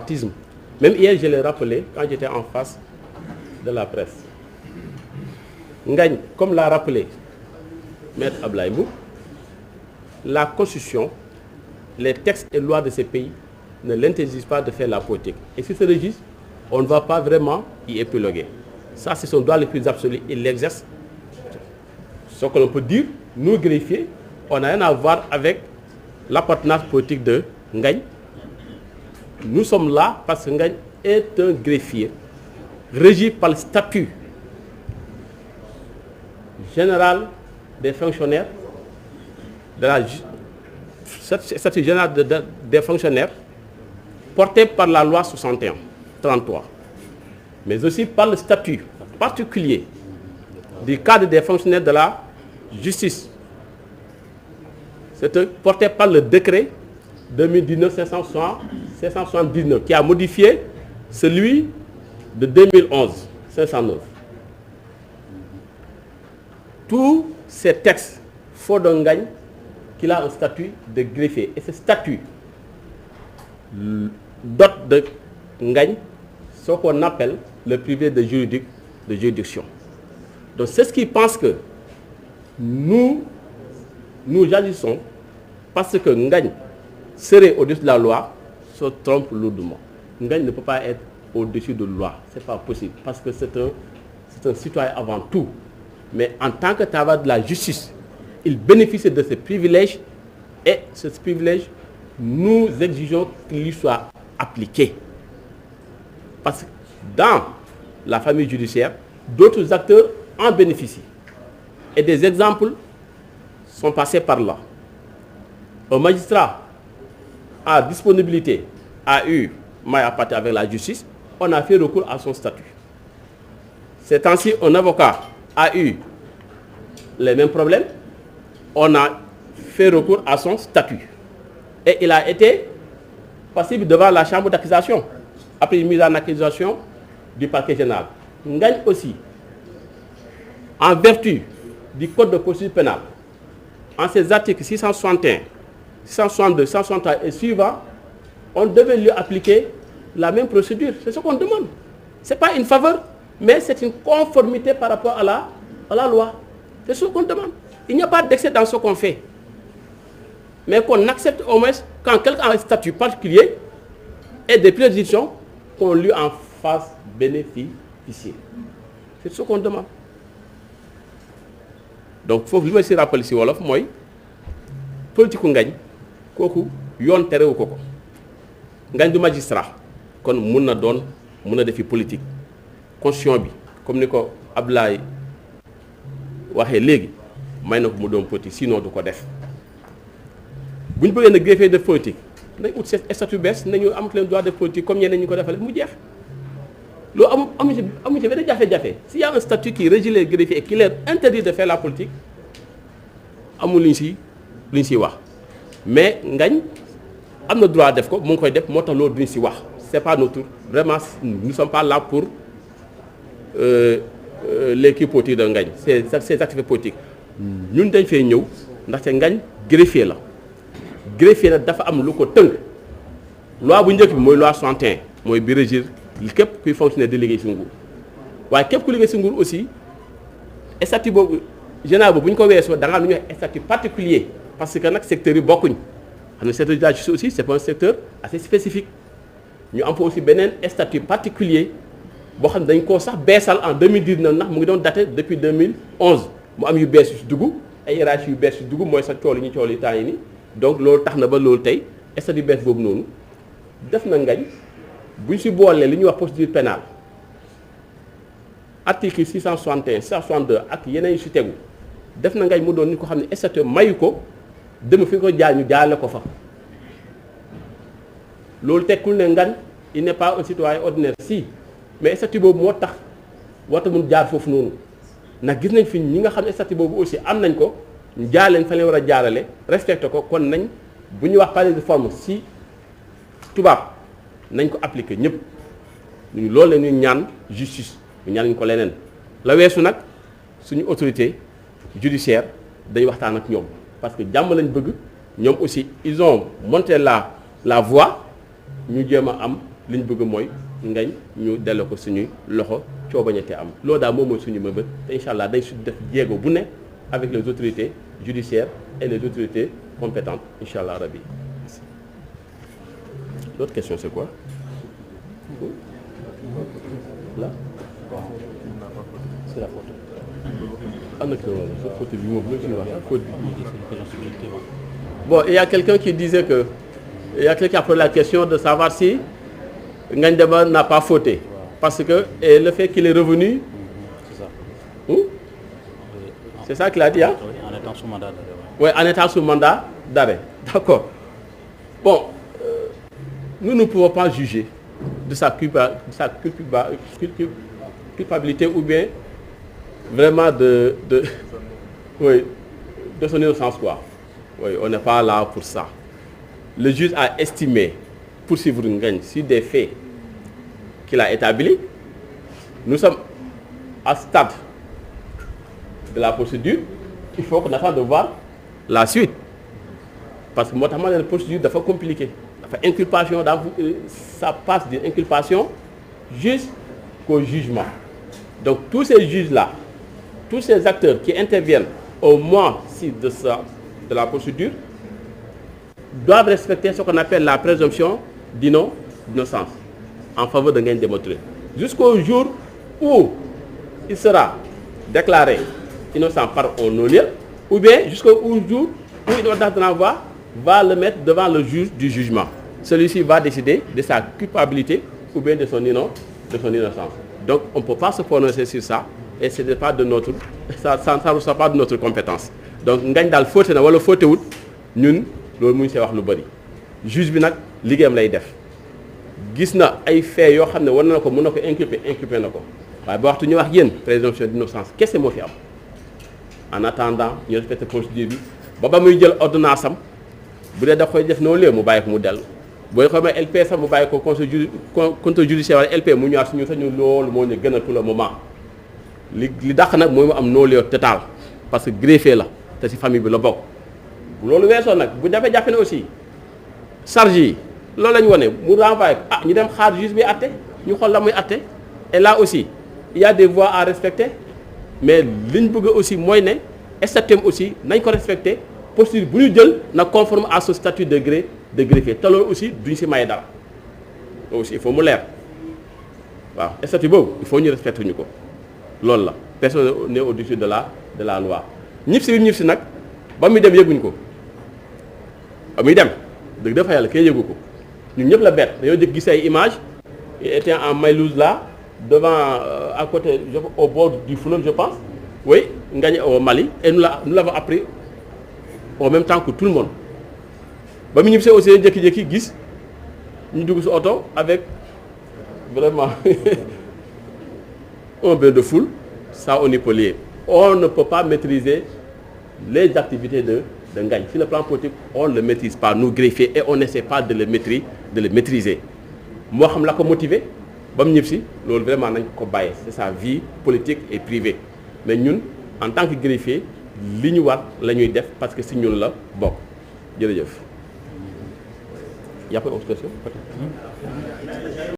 traumatisme. Même hier, je l'ai rappelé quand j'étais en face de la presse. Ngagne, comme l'a rappelé Maître Abdoulaye Mboup, la Constitution, les textes et lois de ces pays ne l'interdisent pas de faire la politique. Et sur ce registre, on ne va pas vraiment y épiloguer. Ça, c'est son droit le plus absolu. Il l'exerce. Ce que l'on peut dire, nous, greffiers, on n'a rien à voir avec l'appartenance politique de Ngagne. Nous sommes là parce que Ngagne est un greffier régi par le statut général des fonctionnaires, statut général des fonctionnaires porté par la loi 61-33, mais aussi par le statut particulier du cadre des fonctionnaires de la justice. C'est porté par le décret 2019-579 qui a modifié celui de 2011-509. Tous ces textes font d'un Ngagne qu'il a un statut de greffier. Et ce statut dote de Ngagne ce qu'on appelle le privé de juridiction. Donc c'est ce qui pense que nous agissons parce que Ngagne serait au-dessus de la loi, se trompe lourdement. Ngagne ne peut pas être au-dessus de la loi. Ce n'est pas possible parce que c'est un citoyen avant tout. Mais en tant que travailleur de la justice, il bénéficie de ce privilège et ce privilège, nous exigeons qu'il lui soit appliqué. Parce que dans la famille judiciaire, d'autres acteurs en bénéficient. Et des exemples sont passés par là. Un magistrat à disponibilité a eu maille à partir avec la justice, on a fait recours à son statut. C'est ainsi un avocat a eu les mêmes problèmes, on a fait recours à son statut. Et il a été passible devant la chambre d'accusation, après une mise en accusation du parquet général. Ngagne aussi, en vertu du code de procédure pénale, en ses articles 661, 662, 663 et suivants, on devait lui appliquer la même procédure. C'est ce qu'on demande. Ce n'est pas une faveur, mais c'est une conformité par rapport à la loi. C'est ce qu'on demande. Il n'y a pas d'excès dans ce qu'on fait. Mais qu'on accepte au moins, quand quelqu'un a un statut particulier et des prédictions, qu'on lui en fasse bénéficier. C'est ce qu'on demande. Donc, il faut que je me rappelle ici, Wolof, moi, politique Ngagne, kooku yoon terewu ko ko. Ngagne du magistrat, kon mun na defi politique. Constitution bi, comme ni ko Abdoulaye waxee léegi, may na ko mu doon politique, sinon du ko def. Bu ñu bëggee na greffier de politique, nañ ut statut bees nañu am leen droit de politique comme ñeneen ñi ko defale mu jeex. Loolu amu ci benn jafe-jafe. S'il y a un statut qui régit les greffiers et qui leur interdit de faire la politique, amul lu ñu siy wax. Mais Ngagne am na droit def ko mu ngi koy def moo tax loolu duñ si wax. C'est pas notre vraiment nous ne sommes pas là pour l'équipe politique de Ngagne. Ces activités politiques ñun dañ fay ñëw ndaxte Ngagne greffier la. Greffier la dafa am lu ko tënk. Loi bu njëkk bi mooy loi 61 mooy bi régir képp kuy fonctionnaire di liggéey si nguur waaye képp ku liggéey si nguur aussi statut boobu général boobu bu ñu ko weesoo da nga am lu ñuy wax statut particulier parce que nag secteur yi bokkuñ xam ne secteur de la justice aussi c'est pas un secteur assez spécifique ñu am fa aussi beneen statut particulier boo xam ne dañ koo sax beesal en 2019 ndax mu ngi doon daté depuis 2011 mu am yu bees yu si dugg ay hiérarchie yu bees yu dugg mooy sa cool yi ñu cool yi temps yi nii donc loolu tax na ba loolu tey statut bees boobu noonu def na Ngagne bu ñu si boolee li ñuy wax procédure pénale article 661 662 ak yeneen yu si tegu def na Ngagne mu doon nit ko xam ne statut mayu ko dem fi ko jaar ñu jaarale ko fa loolu tekkul ne Ngagne il n'est pas un citoyen ordinaire si mais statut boobu moo tax warta mun jaar foofu noonu ndax gis nañ fi ñi nga xam ne statut boobu aussi am nañ ko ñu jaar leen fa leen war a jaarale respecté ko kon nañ bu ñuy wax palier de forme si tubaab nañ ko appliquer ñëpp ñu loolu la ñuy ñaan justice ñu ñaan ñu ko leneen la weesu nag suñu autorité judiciaire dañuy waxtaan ak ñoom parce que jàmm lañ bëgg ñoom aussi ils ont montré la voie ñu jéem a am li ñu bëgg mooy ngañ ñu delloo ko suñuy loxo coobañate am loolu daal moom mooy suñu mëbët te incha allah day su def jéego bu ne avec les autorités judiciaires et les autorités compétentes incha allah rabbi. L'autre question c'est quoi? Là? C'est la photo. Bon, il y a quelqu'un qui disait que il y a quelqu'un qui a posé la question de savoir si Ngagne Demba n'a pas fauté parce que et le fait qu'il est revenu. C'est ça. C'est ça qu'il a dit, hein? En étant sous mandat d'arrêt. Oui, en étant sous mandat d'arrêt. D'accord. Bon, nous ne pouvons pas juger de sa culpabilité ou bien vraiment de son innocence, quoi. Oui, on n'est pas là pour ça. Le juge a estimé poursuivre Ngagne sur des faits qu'il a établis. Nous sommes à ce stade de la procédure. Il faut qu'on attende de voir la suite. Parce que notamment la procédure dafa compliquée. Dafa inculpation, ça passe d'une inculpation jusqu'au jugement. Donc tous ces juges-là, tous ces acteurs qui interviennent au moment de la procédure doivent respecter ce qu'on appelle la présomption d'innocence en faveur de Ngagne Demba Touré. Jusqu'au jour où il sera déclaré innocent par un non-lieu, ou bien jusqu'au jour où une ordonnance d'envoi va le mettre devant le juge du jugement. Celui-ci va décider de sa culpabilité ou bien de son innocence. Donc on ne peut pas se prononcer sur ça et ce n'est pas de notre ça ne ressort pas de notre compétence. Donc Ngagne daal fauté na wala fauté wut ñun loolu mu ngi see wax lu bari. Juge bi nag liggéeyam lay def gis na ay faits yoo xam ne war na ko mën na ko inculpé na ko waaye ba waxtu ñu wax yéen présomption d'innocence kese moo fi am. En attendant ñu respecté procédure bi ba muy jël ordonnance am bu dee da koy def noonu léegi mu bàyyi ko mu dellu booy xamee LP sax mu bàyyi ko contrôle judiciaire wala LP mu ñëwaat suñu sax ñu loolu moo ñu gën a tout le moment li dàq nag mooy mu am non-lieu total parce que greffier la te ci famille bi la bokk bu loolu weesoo nag bu defee jàpp ne aussi charge yi loolu la ñu wane mu renvoyé ñu dem xaar juge bi àtte ñu xool la muy àtte et là aussi il y a des voies à respecter mais li ñu bëgg aussi mooy ne statut aussi nañ ko respecter posture bu ñu jël na conforme à ce statut de greffier te loolu aussi duñ ci maye dara aussi il faut mu leer waaw statut boobu il faut ñu respecter ñu ko loolu la personne n'est au-dessus de la loi ñib si nag ba muy dem yëguñ ko ba muy dem dëgg dafa yàlla kay yëgu ko ñun ñëpp la bett dañoo jëkk gis ay images il était en Maylouse là devant à côté au bord du fleuve je pense oui Ngagne au Mali et nous l'avons appris en même temps que tout le monde ba mu ñibbisee aussi jékki-jékki gis ñu dugg si oto avec vraiment un bain de foule ça on y peut lier. On ne peut pas maîtriser les activités de Ngagne. Sur le plan politique, on ne le maîtrise pas, nous greffiers, et on n'essaie pas de le maîtriser. Moi, je l'ai motivé, vraiment, c'est sa vie politique et privée. Mais nous, en tant que greffier, ce qu'on doit faire, parce que c'est nous là, bon. Il n'y a pas d'autre question?